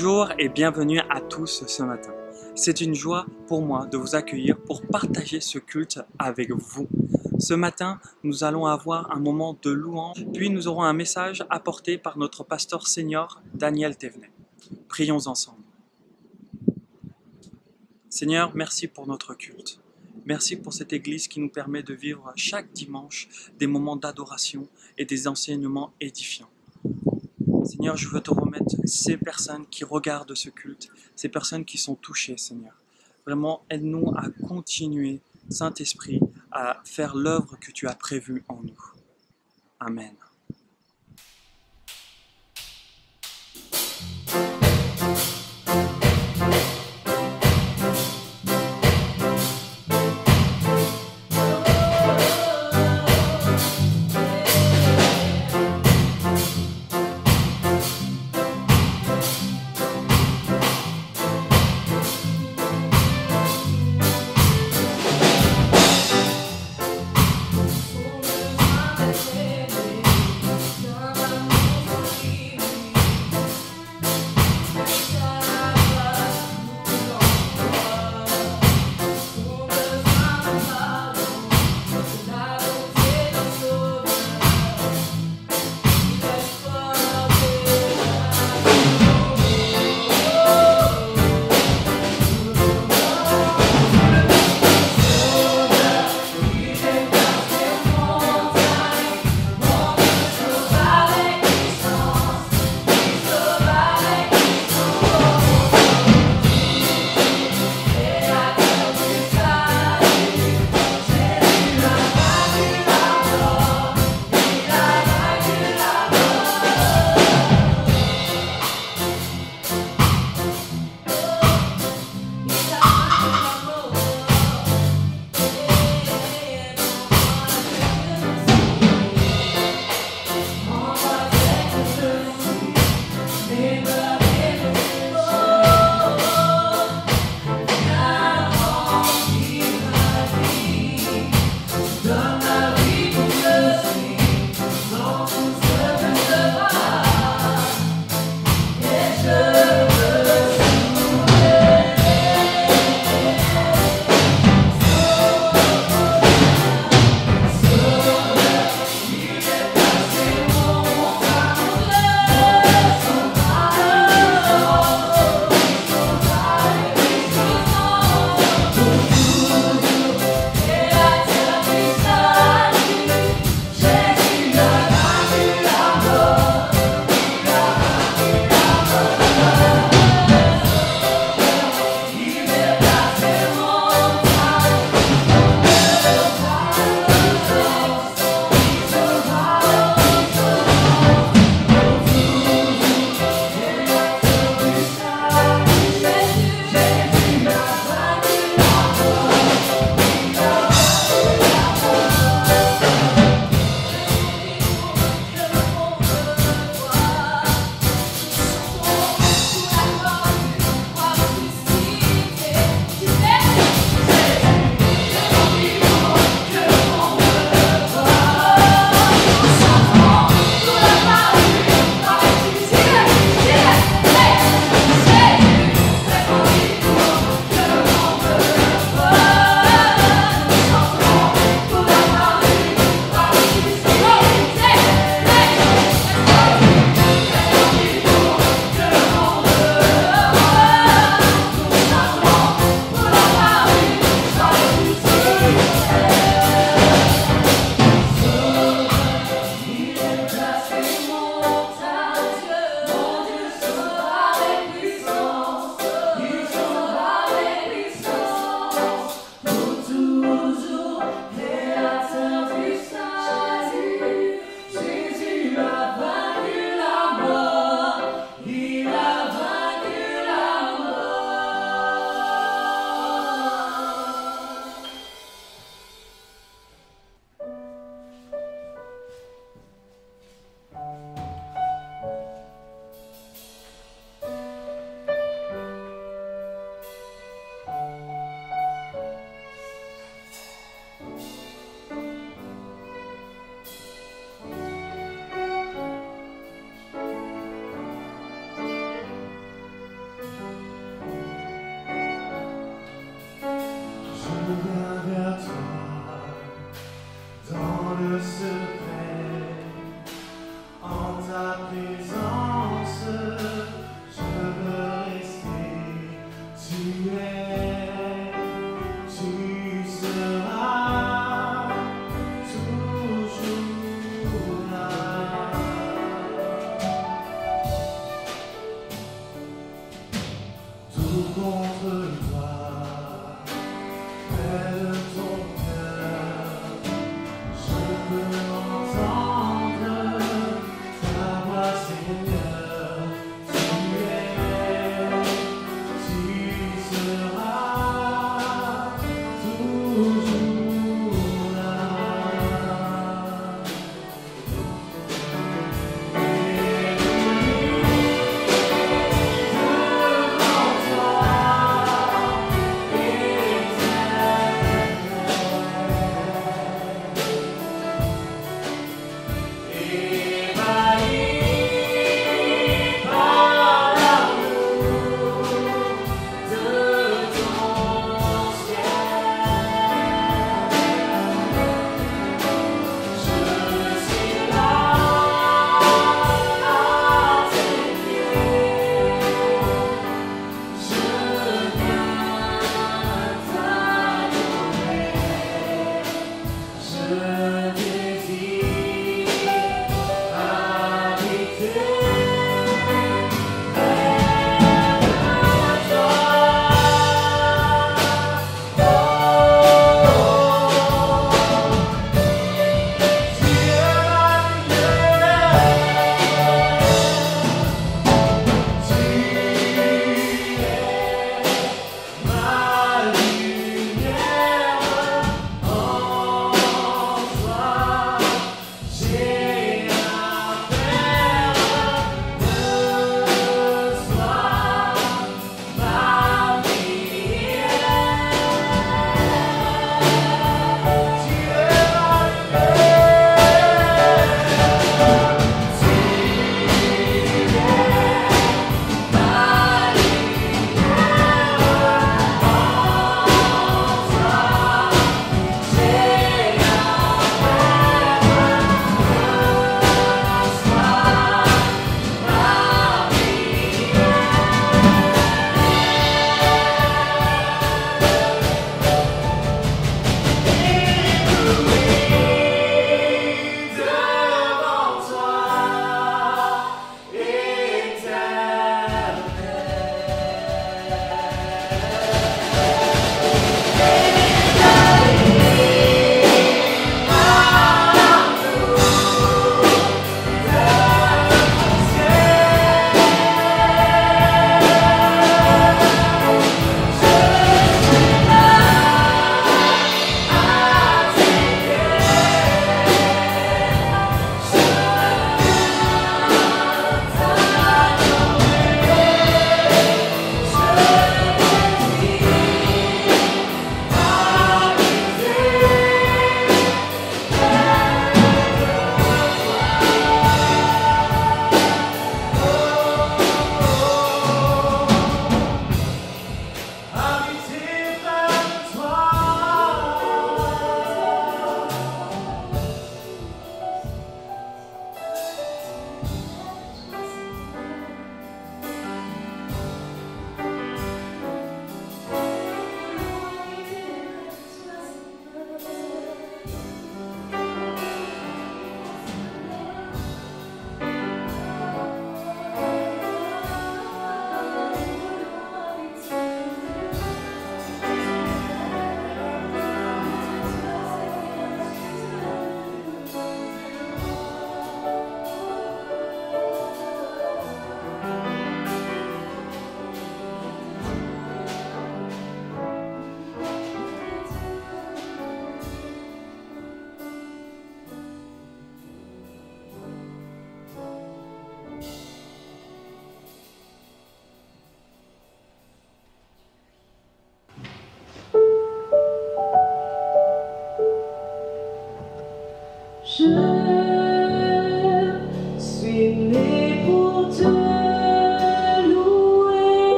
Bonjour et bienvenue à tous ce matin. C'est une joie pour moi de vous accueillir pour partager ce culte avec vous. Ce matin, nous allons avoir un moment de louange, puis nous aurons un message apporté par notre pasteur senior Daniel Thévenet. Prions ensemble. Seigneur, merci pour notre culte. Merci pour cette église qui nous permet de vivre chaque dimanche des moments d'adoration et des enseignements édifiants. Seigneur, je veux te remettre ces personnes qui regardent ce culte, ces personnes qui sont touchées, Seigneur. Vraiment, aide-nous à continuer, Saint-Esprit, à faire l'œuvre que tu as prévue en nous. Amen. contre toi, près de ton cœur, je peux entendre ta voix, Seigneur. Tu es, tu seras toujours là. Devant toi,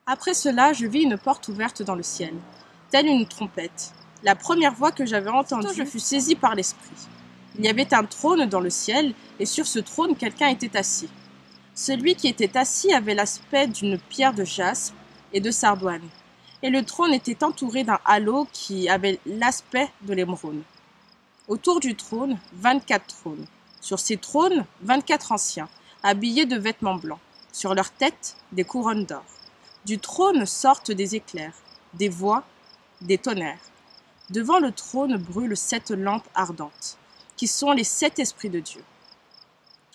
Après cela, je vis une porte ouverte dans le ciel, telle une trompette. La première voix que j'avais entendue, je fus saisie par l'Esprit. Il y avait un trône dans le ciel, et sur ce trône, quelqu'un était assis. Celui qui était assis avait l'aspect d'une pierre de jaspe et de sardoine, et le trône était entouré d'un halo qui avait l'aspect de l'émeraude. Autour du trône, 24 trônes. Sur ces trônes, 24 anciens, habillés de vêtements blancs. Sur leurs têtes, des couronnes d'or. Du trône sortent des éclairs, des voix, des tonnerres. Devant le trône brûlent 7 lampes ardentes, qui sont les 7 esprits de Dieu.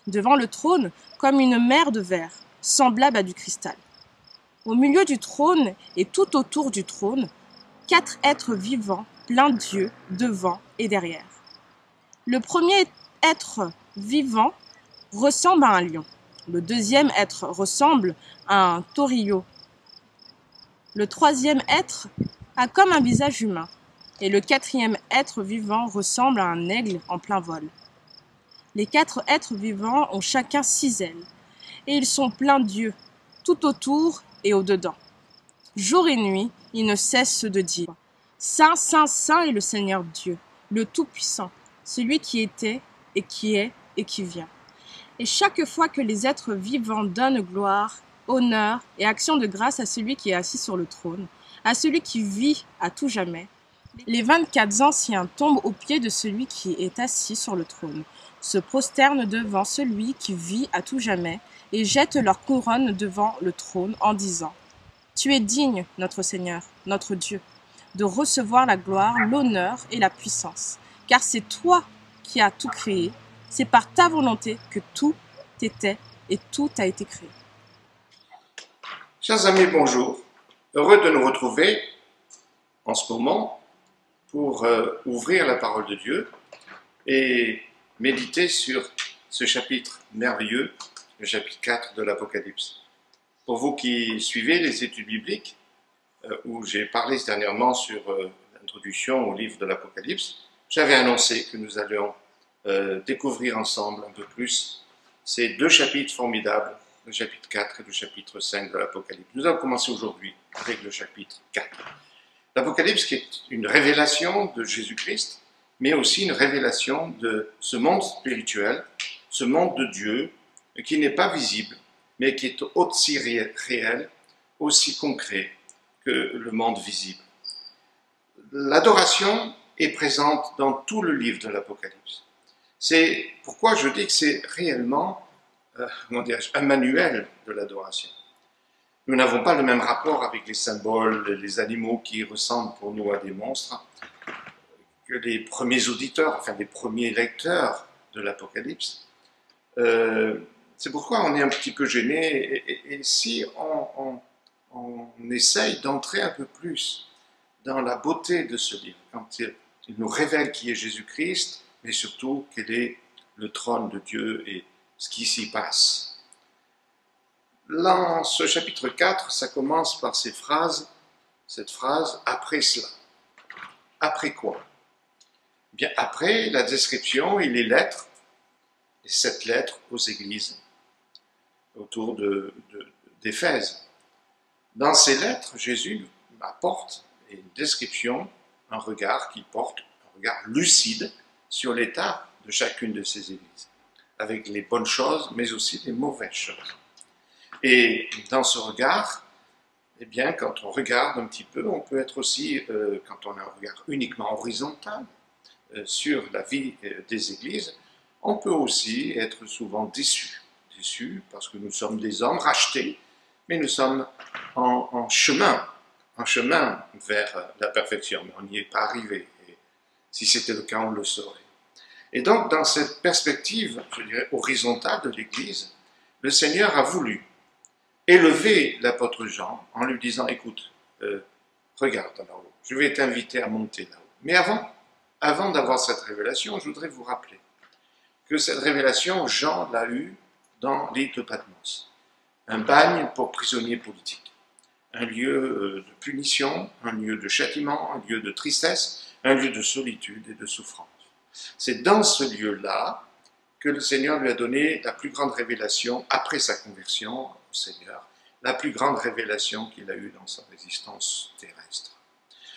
Devant le trône, comme une mer de verre, semblable à du cristal. Au milieu du trône et tout autour du trône, 4 êtres vivants, pleins d'yeux, devant et derrière. Le premier être vivant ressemble à un lion. Le deuxième être ressemble à un taureau. Le troisième être a comme un visage humain. Et le quatrième être vivant ressemble à un aigle en plein vol. Les 4 êtres vivants ont chacun 6 ailes, et ils sont pleins d'yeux, tout autour et au-dedans. Jour et nuit, ils ne cessent de dire « Saint, Saint, Saint est le Seigneur Dieu, le Tout-Puissant, celui qui était et qui est et qui vient. » Et chaque fois que les êtres vivants donnent gloire, honneur et action de grâce à celui qui est assis sur le trône, à celui qui vit à tout jamais, les 24 anciens tombent aux pieds de celui qui est assis sur le trône, se prosternent devant celui qui vit à tout jamais et jettent leur couronne devant le trône en disant « Tu es digne, notre Seigneur, notre Dieu, de recevoir la gloire, l'honneur et la puissance, car c'est toi qui as tout créé, c'est par ta volonté que tout était et tout a été créé. » Chers amis, bonjour. Heureux de nous retrouver en ce moment pour ouvrir la parole de Dieu et méditer sur ce chapitre merveilleux, le chapitre 4 de l'Apocalypse. Pour vous qui suivez les études bibliques, où j'ai parlé dernièrement sur l'introduction au livre de l'Apocalypse, j'avais annoncé que nous allions découvrir ensemble un peu plus ces 2 chapitres formidables, le chapitre 4 et le chapitre 5 de l'Apocalypse. Nous allons commencer aujourd'hui avec le chapitre 4. L'Apocalypse qui est une révélation de Jésus-Christ, mais aussi une révélation de ce monde spirituel, ce monde de Dieu, qui n'est pas visible, mais qui est aussi réel, aussi concret que le monde visible. L'adoration est présente dans tout le livre de l'Apocalypse. C'est pourquoi je dis que c'est réellement un manuel de l'adoration. Nous n'avons pas le même rapport avec les symboles, les animaux qui ressemblent pour nous à des monstres, que les premiers auditeurs, enfin les premiers lecteurs de l'Apocalypse. C'est pourquoi on est un petit peu gêné, et si on essaye d'entrer un peu plus dans la beauté de ce livre, quand il nous révèle qui est Jésus-Christ, mais surtout quel est le trône de Dieu et ce qui s'y passe. Dans ce chapitre 4, ça commence par cette phrase, « après cela ». Après quoi? Bien, après la description et les lettres, les 7 lettres aux églises autour d'Éphèse. Dans ces lettres, Jésus apporte une description, un regard qui porte, un regard lucide sur l'état de chacune de ces églises, avec les bonnes choses, mais aussi les mauvaises choses. Et dans ce regard, eh bien, quand on regarde un petit peu, on peut être aussi, quand on a un regard uniquement horizontal sur la vie des églises, on peut aussi être souvent déçu. Déçu parce que nous sommes des hommes rachetés, mais nous sommes en chemin vers la perfection, mais on n'y est pas arrivé. Et si c'était le cas, on le saurait. Et donc, dans cette perspective, je dirais, horizontale de l'Église, le Seigneur a voulu élever l'apôtre Jean en lui disant, écoute, regarde là-haut, je vais t'inviter à monter là-haut. Mais avant d'avoir cette révélation, je voudrais vous rappeler que cette révélation, Jean l'a eue dans l'île de Patmos, un bagne pour prisonniers politiques, un lieu de punition, un lieu de châtiment, un lieu de tristesse, un lieu de solitude et de souffrance. C'est dans ce lieu-là que le Seigneur lui a donné la plus grande révélation après sa conversion au Seigneur, la plus grande révélation qu'il a eue dans sa existence terrestre.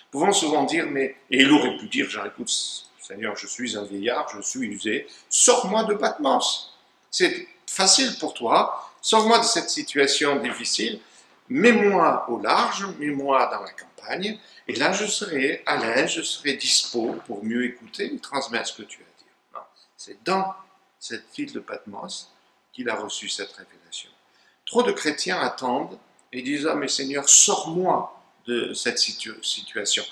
Nous pouvons souvent dire, mais, et il aurait pu dire, genre, écoute, Seigneur, je suis un vieillard, je suis usé, sors-moi de Patmos. C'est facile pour toi, sors-moi de cette situation difficile, mets-moi au large, mets-moi dans la campagne, et là je serai à l'aise, je serai dispo pour mieux écouter et transmettre ce que tu as à dire. Non, c'est dans cette île de Patmos qu'il a reçu cette révélation. Trop de chrétiens attendent et disent « Ah, mais Seigneur, sors-moi de cette situation.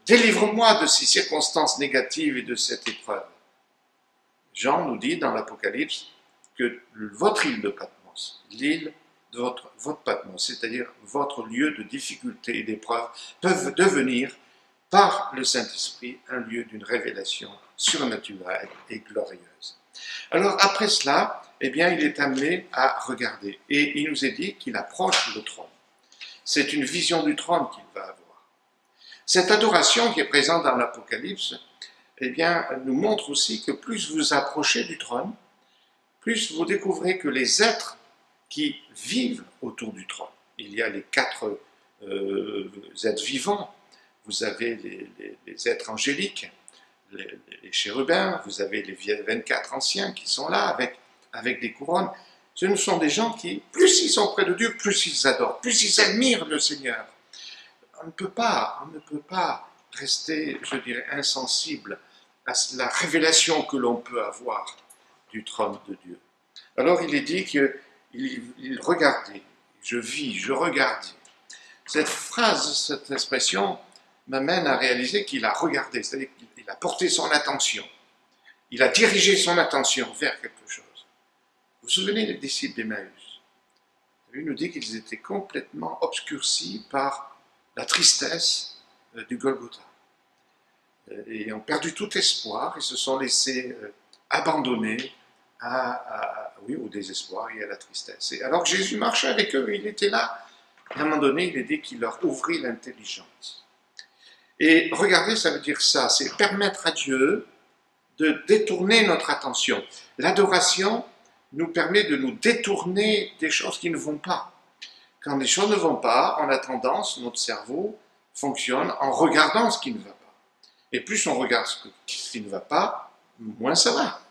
Délivre-moi de ces circonstances négatives et de cette épreuve. » Jean nous dit dans l'Apocalypse que votre île de Patmos, l'île de votre Patmos, c'est-à-dire votre lieu de difficulté et d'épreuve, peuvent devenir, par le Saint-Esprit, un lieu d'une révélation surnaturelle et glorieuse. Alors après cela, eh bien, il est amené à regarder. Et il nous est dit qu'il approche le trône. C'est une vision du trône qu'il va avoir. Cette adoration qui est présente dans l'Apocalypse, eh bien, nous montre aussi que plus vous approchez du trône, plus vous découvrez que les êtres qui vivent autour du trône, il y a les 4 êtres vivants, vous avez les êtres angéliques, les chérubins, vous avez les 24 anciens qui sont là avec des couronnes. Ce ne sont des gens qui, plus ils sont près de Dieu, plus ils adorent, plus ils admirent le Seigneur. On ne peut pas rester, je dirais, insensible à la révélation que l'on peut avoir du trône de Dieu. Alors il est dit qu'il regardait, je vis, je regardais. Cette phrase, cette expression m'amène à réaliser qu'il a regardé, c'est-à-dire qu'il a porté son attention. Il a dirigé son attention vers quelque chose. Vous vous souvenez des disciples d'Emmaüs? Lui nous dit qu'ils étaient complètement obscurcis par la tristesse du Golgotha. Et ont perdu tout espoir et se sont laissés abandonner au désespoir et à la tristesse. Et alors Jésus marchait avec eux, il était là. À un moment donné, il est dit qu'il leur ouvrit l'intelligence. Et regarder, ça veut dire ça, c'est permettre à Dieu de détourner notre attention. L'adoration nous permet de nous détourner des choses qui ne vont pas. Quand les choses ne vont pas, on a tendance, notre cerveau fonctionne en regardant ce qui ne va pas. Et plus on regarde ce qui ne va pas, moins ça va.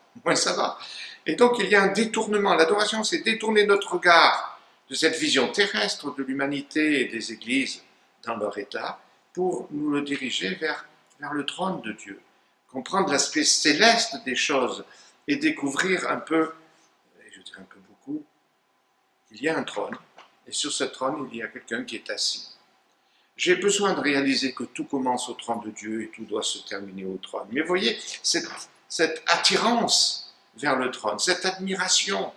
Et donc il y a un détournement. L'adoration, c'est détourner notre regard de cette vision terrestre de l'humanité et des églises dans leur état, pour nous le diriger vers le trône de Dieu. Comprendre l'aspect céleste des choses et découvrir un peu, et je dirais un peu beaucoup, qu'il y a un trône, et sur ce trône, il y a quelqu'un qui est assis. J'ai besoin de réaliser que tout commence au trône de Dieu et tout doit se terminer au trône. Mais voyez, cette attirance vers le trône, cette admiration,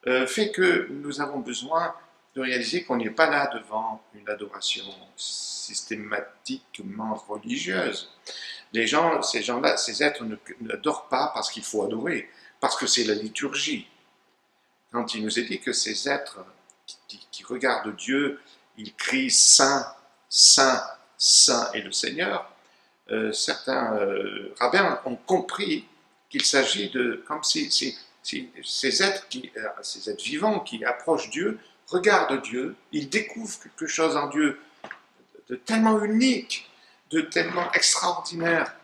fait que nous avons besoin de réaliser qu'on n'est pas là devant une adoration systématiquement religieuse. Ces gens-là, ces êtres n'adorent pas parce qu'il faut adorer, parce que c'est la liturgie. Quand il nous est dit que ces êtres qui regardent Dieu, ils crient Saint, Saint, Saint est le Seigneur, certains rabbins ont compris qu'il s'agit de, comme si ces êtres vivants qui approchent Dieu, regardent Dieu, ils découvrent quelque chose en Dieu de tellement unique, de tellement extraordinaire,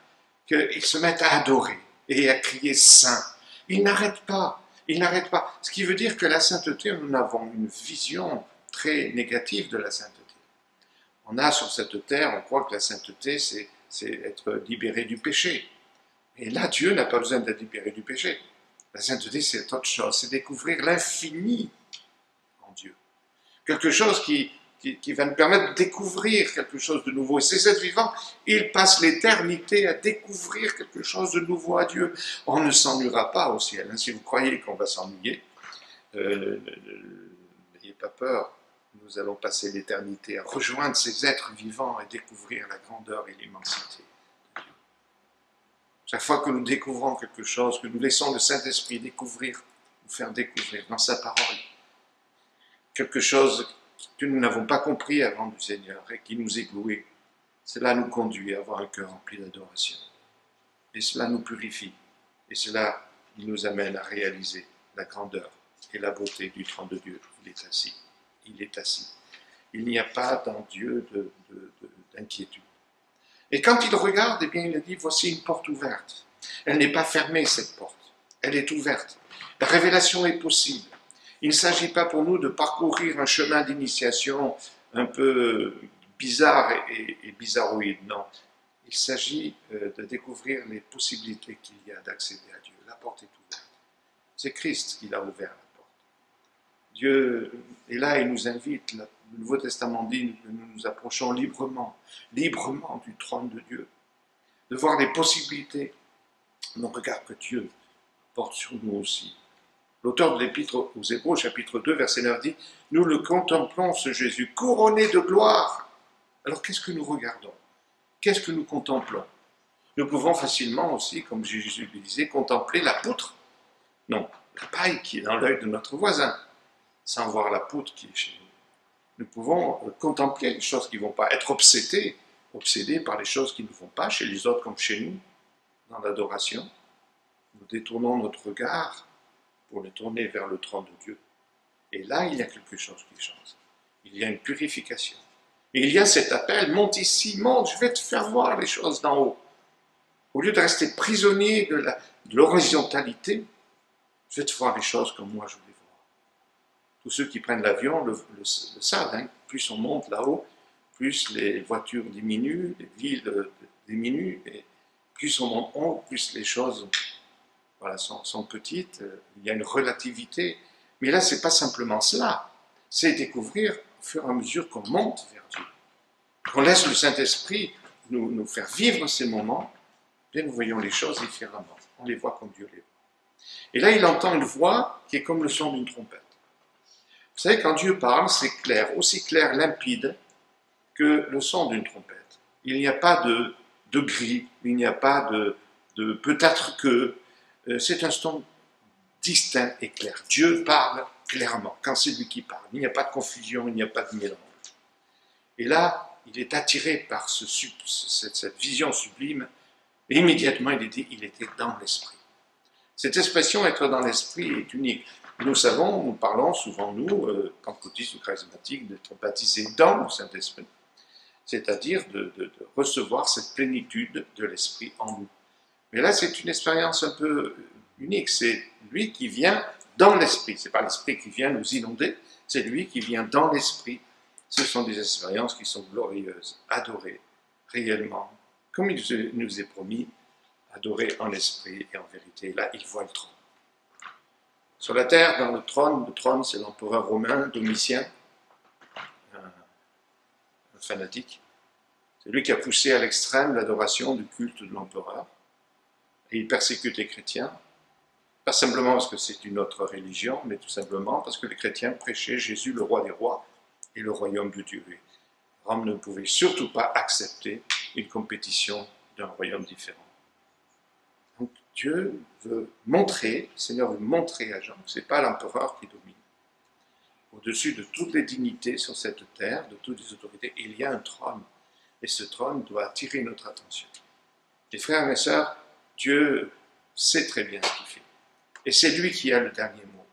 qu'ils se mettent à adorer et à crier Saint. Ils n'arrêtent pas. Ce qui veut dire que la sainteté, nous avons une vision très négative de la sainteté. On a sur cette terre, on croit que la sainteté, c'est être libéré du péché. Et là, Dieu n'a pas besoin d'être libéré du péché. La sainteté, c'est autre chose, c'est découvrir l'infini en Dieu. Quelque chose qui va nous permettre de découvrir quelque chose de nouveau. Et ces êtres vivants, ils passent l'éternité à découvrir quelque chose de nouveau à Dieu. On ne s'ennuiera pas au ciel. Si vous croyez qu'on va s'ennuyer, n'ayez pas peur. Nous allons passer l'éternité à rejoindre ces êtres vivants et découvrir la grandeur et l'immensité de Dieu. Chaque fois que nous découvrons quelque chose, que nous laissons le Saint-Esprit nous faire découvrir dans sa parole, quelque chose que nous n'avons pas compris avant du Seigneur et qui nous éblouit, cela nous conduit à avoir un cœur rempli d'adoration. Et cela nous purifie. Et cela nous amène à réaliser la grandeur et la beauté du trône de Dieu. Il est assis. il est assis. Il n'y a pas dans Dieu d'inquiétude. Et quand il regarde, eh bien, il a dit, voici une porte ouverte. Elle n'est pas fermée, cette porte. Elle est ouverte. La révélation est possible. Il ne s'agit pas pour nous de parcourir un chemin d'initiation un peu bizarre et bizarroïde, non. Il s'agit de découvrir les possibilités qu'il y a d'accéder à Dieu. La porte est ouverte. C'est Christ qui l'a ouvert la porte. Dieu est là et nous invite. Le Nouveau Testament dit que nous nous approchons librement du trône de Dieu, de voir les possibilités. On regarde que Dieu porte sur nous aussi. L'auteur de l'Épître aux Hébreux, chapitre 2, verset 9 dit « Nous le contemplons, ce Jésus, couronné de gloire. » Alors qu'est-ce que nous regardons? Qu'est-ce que nous contemplons? Nous pouvons facilement aussi, comme Jésus le disait, contempler la poutre. Non, la paille qui est dans l'œil de notre voisin, sans voir la poutre qui est chez nous. Nous pouvons contempler les choses qui ne vont pas, être obsédés par les choses qui ne vont pas, chez les autres comme chez nous, dans l'adoration. Nous détournons notre regard pour le tourner vers le trône de Dieu. Et là, il y a quelque chose qui change. Il y a une purification. Et il y a cet appel, monte ici, monte, je vais te faire voir les choses d'en haut. Au lieu de rester prisonnier de l'horizontalité, je vais te voir les choses comme moi je les vois. Tous ceux qui prennent l'avion le savent, hein. Plus on monte là-haut, plus les voitures diminuent, les villes diminuent, et plus on monte haut, plus les choses voilà, sont petites, il y a une relativité. Mais là, ce n'est pas simplement cela, c'est découvrir au fur et à mesure qu'on monte vers Dieu, qu'on laisse le Saint-Esprit nous faire vivre ces moments, bien nous voyons les choses différemment, on les voit comme Dieu les voit. Et là, il entend une voix qui est comme le son d'une trompette. Vous savez, quand Dieu parle, c'est clair, aussi clair, limpide que le son d'une trompette. Il n'y a pas de gris, il n'y a pas de peut-être que, c'est un son distinct et clair. Dieu parle clairement, quand c'est lui qui parle. Il n'y a pas de confusion, il n'y a pas de mélange. Et là, il est attiré par cette vision sublime, et immédiatement, il était dans l'esprit. Cette expression « être dans l'esprit » est unique. Nous savons, nous parlons souvent, nous, pentecôtistes ou charismatiques, d'être baptisés dans le Saint-Esprit, c'est-à-dire de recevoir cette plénitude de l'esprit en nous. Mais là, c'est une expérience un peu unique, c'est lui qui vient dans l'esprit, ce n'est pas l'esprit qui vient nous inonder, c'est lui qui vient dans l'esprit. Ce sont des expériences qui sont glorieuses, adorées réellement, comme il nous est promis, adorer en esprit et en vérité. Là, il voit le trône. Sur la terre, dans le trône, c'est l'empereur romain, Domitien, un fanatique. C'est lui qui a poussé à l'extrême l'adoration du culte de l'empereur. Et il persécute les chrétiens, pas simplement parce que c'est une autre religion, mais tout simplement parce que les chrétiens prêchaient Jésus, le roi des rois, et le royaume de Dieu. Et Rome ne pouvait surtout pas accepter une compétition d'un royaume différent. Donc Dieu veut montrer, le Seigneur veut montrer à Jean que ce n'est pas l'empereur qui domine. Au-dessus de toutes les dignités sur cette terre, de toutes les autorités, il y a un trône. Et ce trône doit attirer notre attention. Les frères et mes sœurs, Dieu sait très bien ce qu'il fait. Et c'est lui qui a le dernier mot.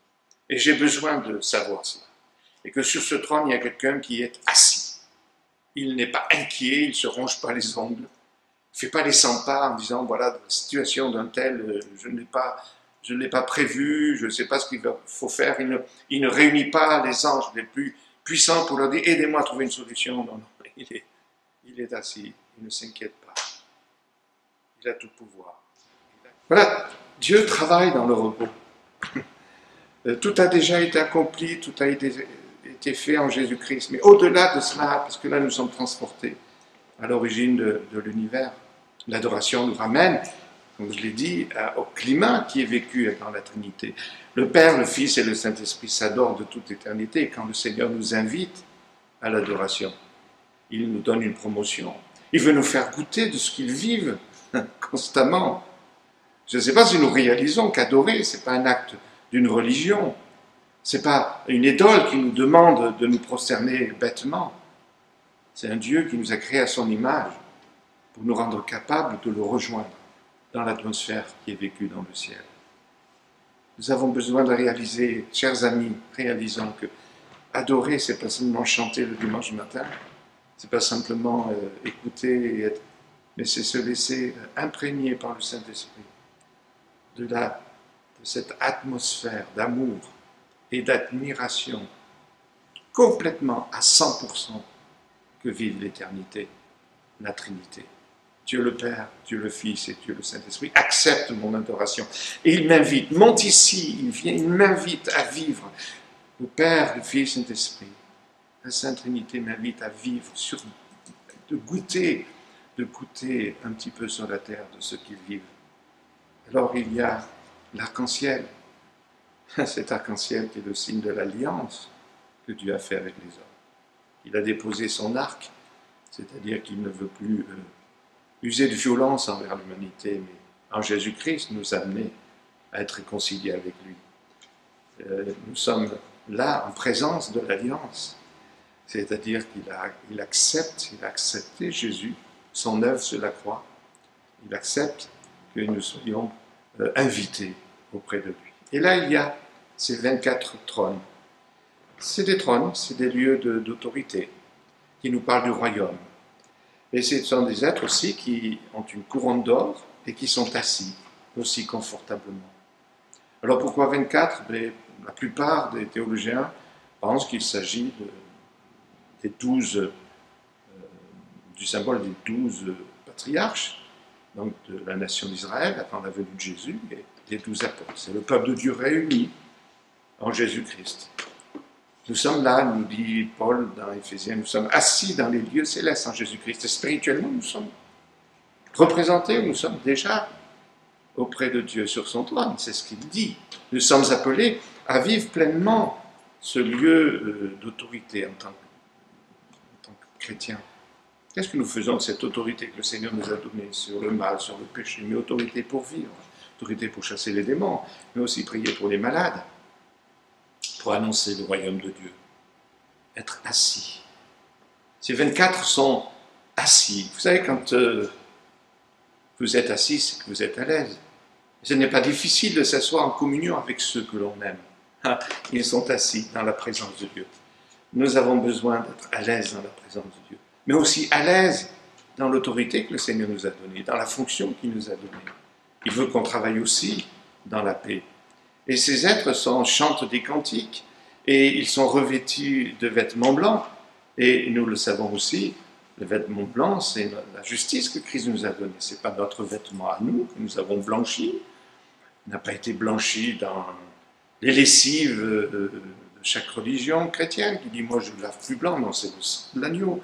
Et j'ai besoin de savoir cela. Et que sur ce trône, il y a quelqu'un qui est assis. Il n'est pas inquiet, il ne se ronge pas les ongles. Il ne fait pas les 100 pas en disant, voilà, la situation d'un tel, je ne l'ai pas prévu, je ne sais pas ce qu'il faut faire. Il ne réunit pas les anges les plus puissants pour leur dire, aidez-moi à trouver une solution. Non, non, il est assis, il ne s'inquiète pas. Il a tout pouvoir. Voilà, Dieu travaille dans le repos. Tout a déjà été accompli, tout a été fait en Jésus-Christ. Mais au-delà de cela, parce que là nous sommes transportés à l'origine de l'univers, l'adoration nous ramène, comme je l'ai dit, au climat qui est vécu dans la Trinité. Le Père, le Fils et le Saint-Esprit s'adorent de toute éternité. Et quand le Seigneur nous invite à l'adoration, il nous donne une promotion. Il veut nous faire goûter de ce qu'ils vivent constamment. Je ne sais pas si nous réalisons qu'adorer, ce n'est pas un acte d'une religion. Ce n'est pas une idole qui nous demande de nous prosterner bêtement. C'est un Dieu qui nous a créés à son image pour nous rendre capables de le rejoindre dans l'atmosphère qui est vécue dans le ciel. Nous avons besoin de réaliser, chers amis, réalisons que Adorer, c'est pas seulement chanter le dimanche matin, c'est pas simplement écouter et être, mais c'est se laisser imprégner par le Saint-Esprit de cette atmosphère d'amour et d'admiration complètement à 100% que vive l'éternité, la Trinité. Dieu le Père, Dieu le Fils et Dieu le Saint-Esprit acceptent mon adoration. Et il m'invite, monte ici, il m'invite à vivre. Le Père, le Fils et le Saint-Esprit, la Sainte Trinité m'invite à vivre, de goûter un petit peu sur la terre de ce qu'ils vivent. Alors il y a l'arc-en-ciel, cet arc-en-ciel qui est le signe de l'alliance que Dieu a fait avec les hommes. Il a déposé son arc, c'est-à-dire qu'il ne veut plus user de violence envers l'humanité, mais en Jésus-Christ nous amener à être réconciliés avec lui. Nous sommes là en présence de l'alliance, c'est-à-dire qu'il a accepté Jésus, son œuvre sur la croix, il accepte que nous soyons invités auprès de lui. Et là, il y a ces 24 trônes. C'est des trônes, c'est des lieux d'autorité qui nous parlent du royaume. Et ce sont des êtres aussi qui ont une couronne d'or et qui sont assis aussi confortablement. Alors pourquoi 24 ? La plupart des théologiens pensent qu'il s'agit du symbole des 12 patriarches, donc de la nation d'Israël avant la venue de Jésus, et des 12 apôtres. C'est le peuple de Dieu réuni en Jésus-Christ. Nous sommes là, nous dit Paul dans Éphésiens, nous sommes assis dans les lieux célestes en Jésus-Christ. Et spirituellement, nous sommes représentés, nous sommes déjà auprès de Dieu sur son trône. C'est ce qu'il dit. Nous sommes appelés à vivre pleinement ce lieu d'autorité en tant que chrétiens. Qu'est-ce que nous faisons de cette autorité que le Seigneur nous a donnée sur le mal, sur le péché, mais autorité pour vivre, autorité pour chasser les démons, mais aussi prier pour les malades, pour annoncer le royaume de Dieu, être assis. Ces 24 sont assis. Vous savez, quand vous êtes assis, c'est que vous êtes à l'aise. Ce n'est pas difficile de s'asseoir en communion avec ceux que l'on aime. Ils sont assis dans la présence de Dieu. Nous avons besoin d'être à l'aise dans la présence de Dieu, mais aussi à l'aise dans l'autorité que le Seigneur nous a donnée, dans la fonction qu'il nous a donnée. Il veut qu'on travaille aussi dans la paix. Et ces êtres chantent des cantiques, et ils sont revêtus de vêtements blancs. Et nous le savons aussi, le vêtement blanc, c'est la justice que Christ nous a donnée. Ce n'est pas notre vêtement à nous que nous avons blanchi. Il n'a pas été blanchi dans les lessives de chaque religion chrétienne qui dit « moi je ne lave plus blanc ». Non, c'est le sang de l'agneau.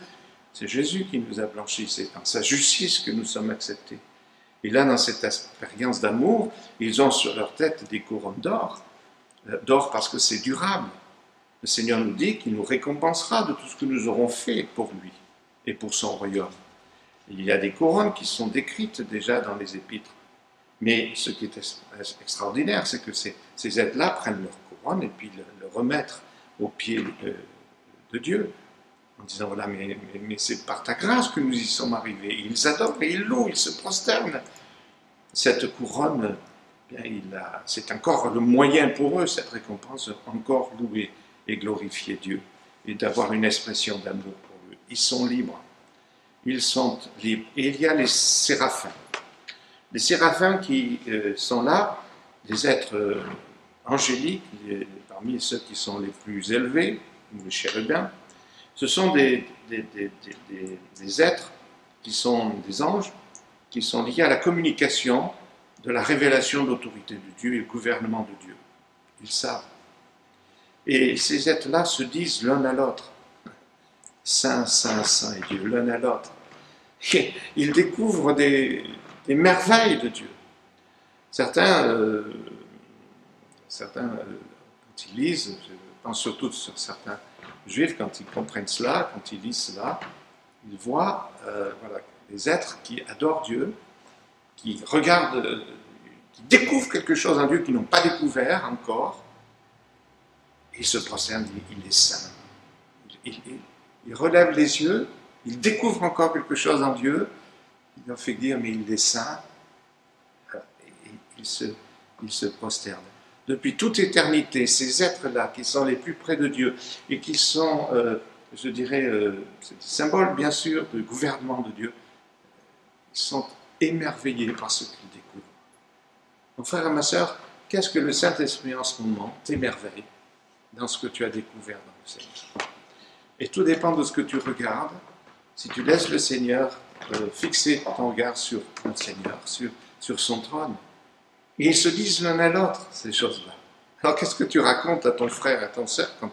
C'est Jésus qui nous a blanchis. C'est dans sa justice que nous sommes acceptés. Et là, dans cette expérience d'amour, ils ont sur leur tête des couronnes d'or. D'or parce que c'est durable. Le Seigneur nous dit qu'il nous récompensera de tout ce que nous aurons fait pour lui et pour son royaume. Il y a des couronnes qui sont décrites déjà dans les épîtres. Mais ce qui est extraordinaire, c'est que ces êtres-là prennent leur couronne et puis le remettent aux pieds de Dieu, en disant, voilà, mais c'est par ta grâce que nous y sommes arrivés. Ils adorent et ils louent, ils se prosternent. Cette couronne, c'est encore le moyen pour eux, cette récompense, encore louer et glorifier Dieu, et d'avoir une expression d'amour pour eux. Ils sont libres. Ils sont libres. Et il y a les séraphins. Les séraphins qui sont là, des êtres angéliques, parmi ceux qui sont les plus élevés, les chérubins, ce sont des êtres qui sont des anges, qui sont liés à la communication de la révélation de l'autorité de Dieu et le gouvernement de Dieu. Ils savent. Et ces êtres-là se disent l'un à l'autre. Saint, Saint, Saint est Dieu, l'un à l'autre. Ils découvrent des merveilles de Dieu. Certains, quand ils lisent, je pense surtout sur certains Juifs, quand ils comprennent cela, quand ils lisent cela, ils voient des êtres qui adorent Dieu, qui regardent, qui découvrent quelque chose en Dieu qu'ils n'ont pas découvert encore. Ils se prosternent, il est saint. Ils relèvent les yeux, ils découvrent encore quelque chose en Dieu, il leur fait dire, mais il est saint. Et ils se prosternent. depuis toute éternité, ces êtres-là qui sont les plus près de Dieu et qui sont, je dirais, c'est des symboles bien sûr du gouvernement de Dieu, ils sont émerveillés par ce qu'ils découvrent. Mon frère et ma sœur, qu'est-ce que le Saint-Esprit en ce moment t'émerveille dans ce que tu as découvert dans le Seigneur? Et tout dépend de ce que tu regardes. Si tu laisses le Seigneur fixer ton regard sur le Seigneur, sur son trône, et ils se disent l'un à l'autre, ces choses-là. Alors qu'est-ce que tu racontes à ton frère et à ton sœur quand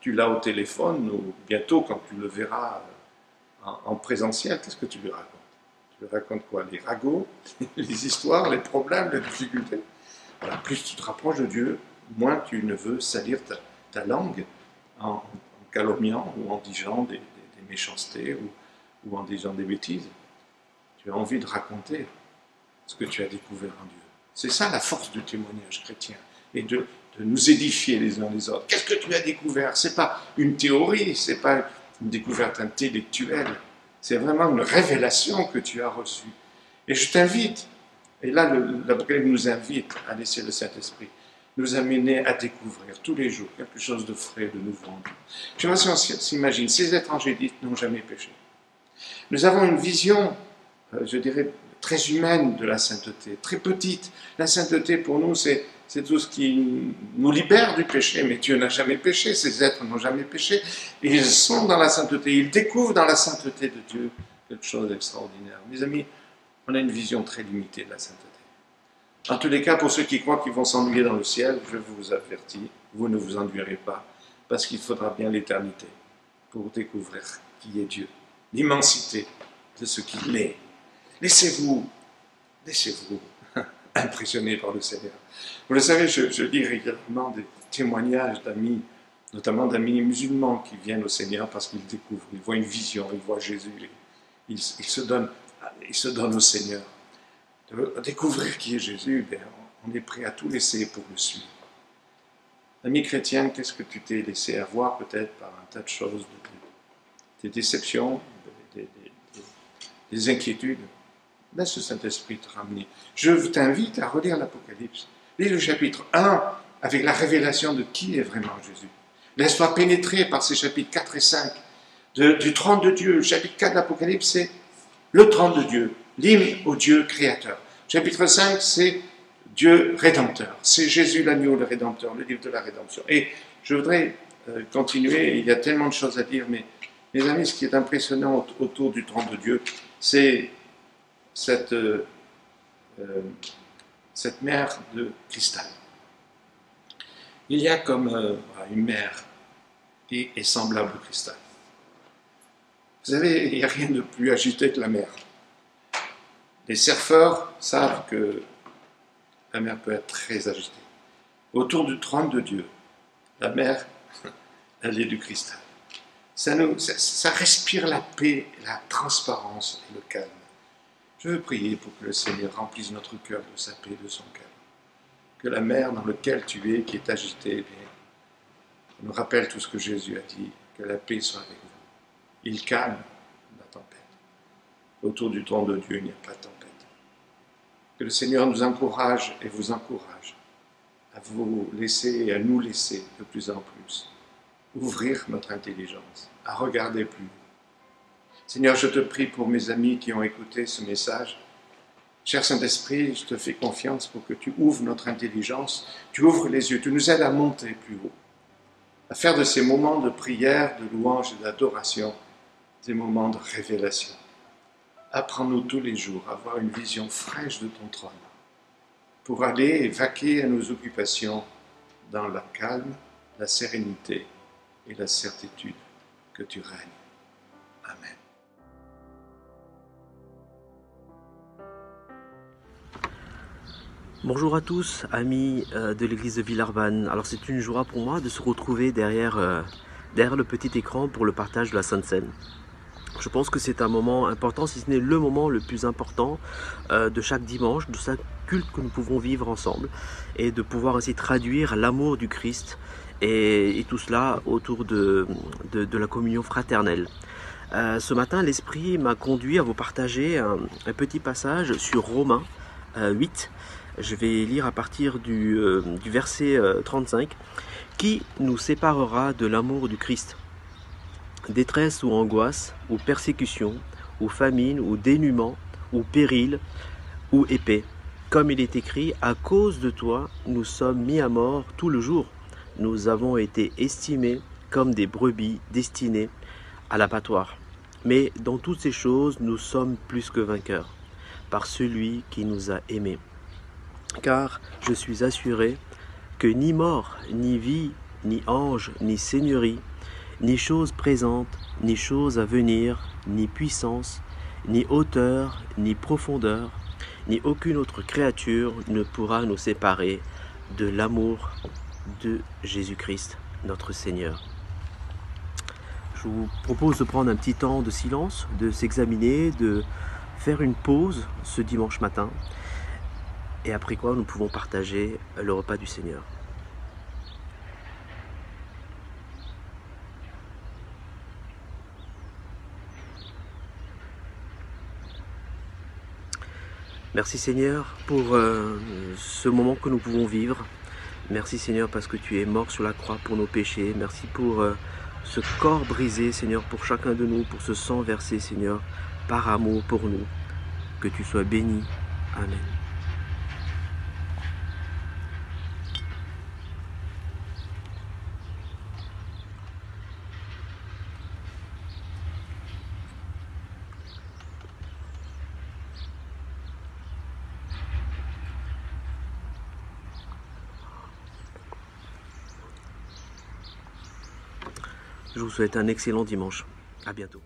tu l'as au téléphone, ou bientôt quand tu le verras en présentiel? Qu'est-ce que tu lui racontes? Tu lui racontes quoi? Les ragots, les histoires, les problèmes, les difficultés? Voilà, plus tu te rapproches de Dieu, moins tu ne veux salir ta langue en calomniant ou en disant des méchancetés ou en disant des bêtises. Tu as envie de raconter ce que tu as découvert en Dieu. C'est ça la force du témoignage chrétien, et de nous édifier les uns les autres. Qu'est-ce que tu as découvert? Ce n'est pas une théorie, ce n'est pas une découverte intellectuelle, c'est vraiment une révélation que tu as reçue. Et je t'invite, et là l'Apocalypse nous invite à laisser le Saint-Esprit nous amener à découvrir tous les jours quelque chose de frais, de nouveau en Dieu. Je ne sais pas si on s'imagine, ces êtres angéliques n'ont jamais péché. Nous avons une vision, je dirais, très humaine de la sainteté, très petite. La sainteté, pour nous, c'est tout ce qui nous libère du péché, mais Dieu n'a jamais péché, ces êtres n'ont jamais péché, et ils sont dans la sainteté, ils découvrent dans la sainteté de Dieu quelque chose d'extraordinaire. Mes amis, on a une vision très limitée de la sainteté. En tous les cas, pour ceux qui croient qu'ils vont s'ennuyer dans le ciel, je vous avertis, vous ne vous ennuierez pas, parce qu'il faudra bien l'éternité pour découvrir qui est Dieu, l'immensité de ce qu'il est. Laissez-vous impressionner par le Seigneur. Vous le savez, je lis régulièrement des témoignages d'amis, notamment d'amis musulmans qui viennent au Seigneur parce qu'ils découvrent, ils voient une vision, ils voient Jésus, ils se donnent au Seigneur. De découvrir qui est Jésus, bien, on est prêt à tout laisser pour le suivre. Ami chrétien, qu'est-ce que tu t'es laissé avoir peut-être par un tas de choses, des déceptions, des inquiétudes? Laisse le Saint-Esprit te ramener. Je t'invite à relire l'Apocalypse. Lis le chapitre 1 avec la révélation de qui est vraiment Jésus. Laisse-toi pénétrer par ces chapitres 4 et 5 du trône de Dieu. Le chapitre 4 de l'Apocalypse, c'est le trône de Dieu, l'hymne au Dieu créateur. Chapitre 5, c'est Dieu rédempteur. C'est Jésus l'agneau, le rédempteur, le livre de la rédemption. Et je voudrais continuer, il y a tellement de choses à dire, mais mes amis, ce qui est impressionnant autour du trône de Dieu, c'est cette mer de cristal. Il y a comme une mer qui est semblable au cristal. Vous savez, il n'y a rien de plus agité que la mer. Les surfeurs savent que la mer peut être très agitée. Autour du trône de Dieu, la mer, elle est du cristal. Ça respire la paix, la transparence et le calme. Je veux prier pour que le Seigneur remplisse notre cœur de sa paix, de son calme. Que la mer dans laquelle tu es, qui est agitée, bien, nous rappelle tout ce que Jésus a dit, que la paix soit avec vous. Il calme la tempête. Autour du trône de Dieu, il n'y a pas de tempête. Que le Seigneur nous encourage et vous encourage à vous laisser et à nous laisser de plus en plus ouvrir notre intelligence, à regarder plus. Seigneur, je te prie pour mes amis qui ont écouté ce message. Cher Saint-Esprit, je te fais confiance pour que tu ouvres notre intelligence, tu ouvres les yeux, tu nous aides à monter plus haut, à faire de ces moments de prière, de louange et d'adoration des moments de révélation. Apprends-nous tous les jours à avoir une vision fraîche de ton trône, pour aller et vaquer à nos occupations dans la calme, la sérénité et la certitude que tu règnes. Amen. Bonjour à tous, amis de l'église de Villeurbanne. Alors c'est une joie pour moi de se retrouver derrière le petit écran pour le partage de la Sainte Seine. Je pense que c'est un moment important, si ce n'est le moment le plus important de chaque dimanche, de chaque culte que nous pouvons vivre ensemble et de pouvoir ainsi traduire l'amour du Christ et tout cela autour de la communion fraternelle. Ce matin, l'Esprit m'a conduit à vous partager un petit passage sur Romains 8 Je vais lire à partir du verset 35. Qui nous séparera de l'amour du Christ? Détresse ou angoisse, ou persécution, ou famine, ou dénuement, ou péril, ou épée. Comme il est écrit, à cause de toi, nous sommes mis à mort tout le jour. Nous avons été estimés comme des brebis destinées à l'abattoir. Mais dans toutes ces choses, nous sommes plus que vainqueurs, par celui qui nous a aimés. Car je suis assuré que ni mort, ni vie, ni ange, ni seigneurie, ni choses présentes, ni choses à venir, ni puissance, ni hauteur, ni profondeur, ni aucune autre créature ne pourra nous séparer de l'amour de Jésus-Christ, notre Seigneur. Je vous propose de prendre un petit temps de silence, de s'examiner, de faire une pause ce dimanche matin, et après quoi nous pouvons partager le repas du Seigneur. Merci Seigneur pour ce moment que nous pouvons vivre. Merci Seigneur parce que tu es mort sur la croix pour nos péchés. Merci pour ce corps brisé Seigneur pour chacun de nous, pour ce sang versé Seigneur par amour pour nous. Que tu sois béni. Amen. Je vous souhaite un excellent dimanche. À bientôt.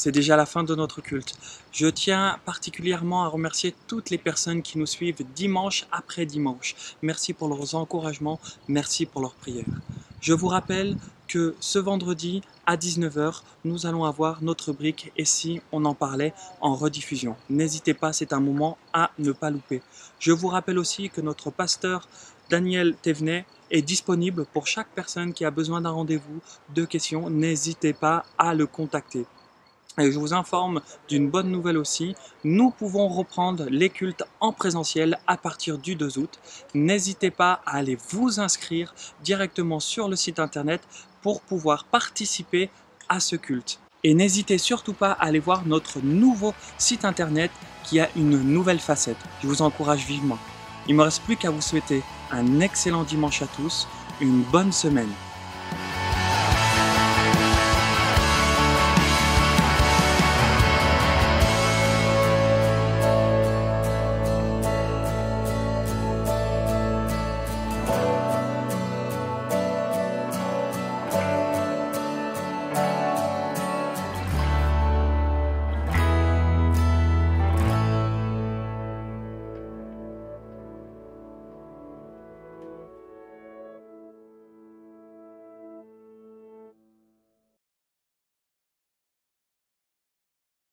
c'est déjà la fin de notre culte. Je tiens particulièrement à remercier toutes les personnes qui nous suivent dimanche après dimanche. Merci pour leurs encouragements, merci pour leurs prières. Je vous rappelle que ce vendredi à 19 h, nous allons avoir notre rubrique « Et si on en parlait ?» en rediffusion. N'hésitez pas, c'est un moment à ne pas louper. Je vous rappelle aussi que notre pasteur Daniel Thévenet est disponible pour chaque personne qui a besoin d'un rendez-vous, de questions. N'hésitez pas à le contacter. Et je vous informe d'une bonne nouvelle aussi, nous pouvons reprendre les cultes en présentiel à partir du 2 août. N'hésitez pas à aller vous inscrire directement sur le site internet pour pouvoir participer à ce culte. Et n'hésitez surtout pas à aller voir notre nouveau site internet qui a une nouvelle facette. Je vous encourage vivement. Il ne me reste plus qu'à vous souhaiter un excellent dimanche à tous, une bonne semaine.